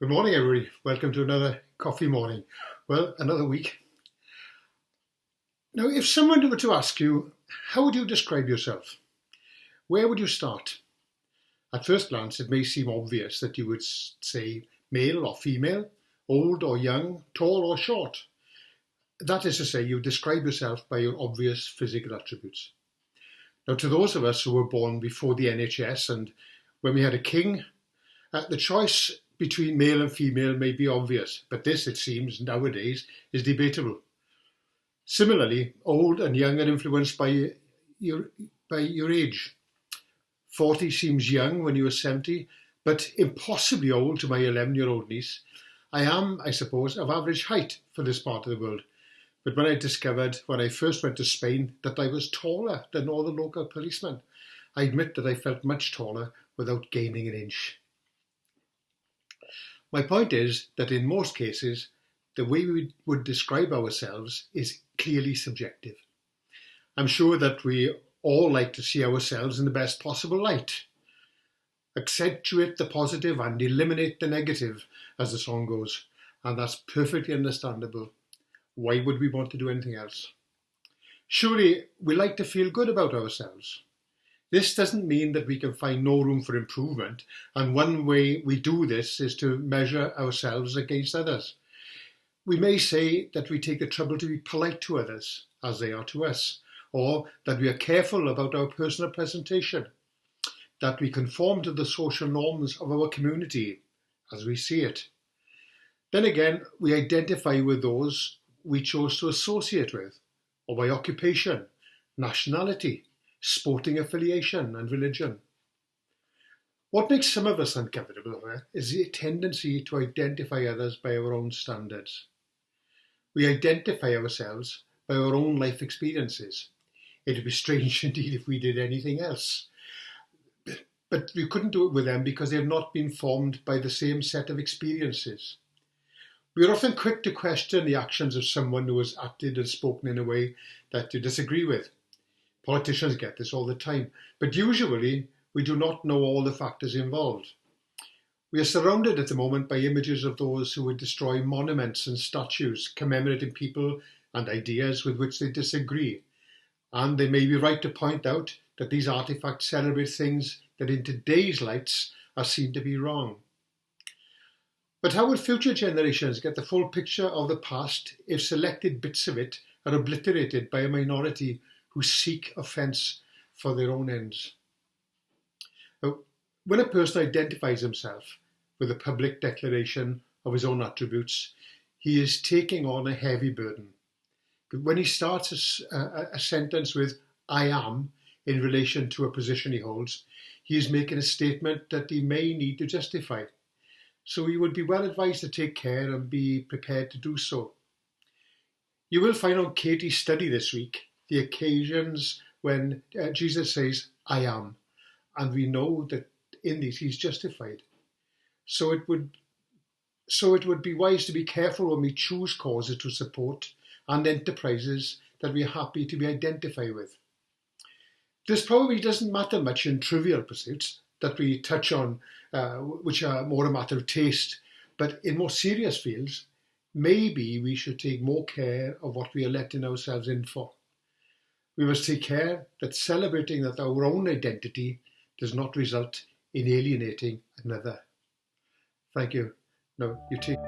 Good morning, everybody. Welcome to another coffee morning. Well, another week. Now, if someone were to ask you, how would you describe yourself? Where would you start? At first glance, it may seem obvious that you would say male or female, old or young, tall or short. That is to say, you describe yourself by your obvious physical attributes. Now, to those of us who were born before the NHS and when we had a king, the choice between male and female may be obvious, but this, it seems, nowadays is debatable. Similarly, old and young are influenced by your age. 40 seems young when you are 70, but impossibly old to my 11-year-old niece. I am, I suppose, of average height for this part of the world. But when I discovered, when I first went to Spain, that I was taller than all the local policemen, I admit that I felt much taller without gaining an inch. My point is that in most cases, the way we would describe ourselves is clearly subjective. I'm sure that we all like to see ourselves in the best possible light. Accentuate the positive and eliminate the negative, as the song goes, and that's perfectly understandable. Why would we want to do anything else? Surely we like to feel good about ourselves. This doesn't mean that we can find no room for improvement, and one way we do this is to measure ourselves against others. We may say that we take the trouble to be polite to others, as they are to us, or that we are careful about our personal presentation, that we conform to the social norms of our community, as we see it. Then again, we identify with those we chose to associate with, or by occupation, nationality, sporting affiliation and religion. What makes some of us uncomfortable is the tendency to identify others by our own standards. We identify ourselves by our own life experiences. It would be strange indeed if we did anything else. But we couldn't do it with them because they have not been formed by the same set of experiences. We are often quick to question the actions of someone who has acted and spoken in a way that you disagree with. Politicians get this all the time, but usually we do not know all the factors involved. We are surrounded at the moment by images of those who would destroy monuments and statues commemorating people and ideas with which they disagree. And they may be right to point out that these artifacts celebrate things that in today's lights are seen to be wrong. But how would future generations get the full picture of the past if selected bits of it are obliterated by a minority who seek offence for their own ends? Now, when a person identifies himself with a public declaration of his own attributes, he is taking on a heavy burden. When he starts a sentence with "I am" in relation to a position he holds, he is making a statement that he may need to justify. So he would be well advised to take care and be prepared to do so. You will find on Katie's study this week the occasions when Jesus says, "I am," and we know that in these he's justified. So it would be wise to be careful when we choose causes to support and enterprises that we are happy to be identified with. This probably doesn't matter much in trivial pursuits that we touch on, which are more a matter of taste, but in more serious fields, maybe we should take more care of what we are letting ourselves in for. We must take care that celebrating that our own identity does not result in alienating another. Thank you. Now, you take...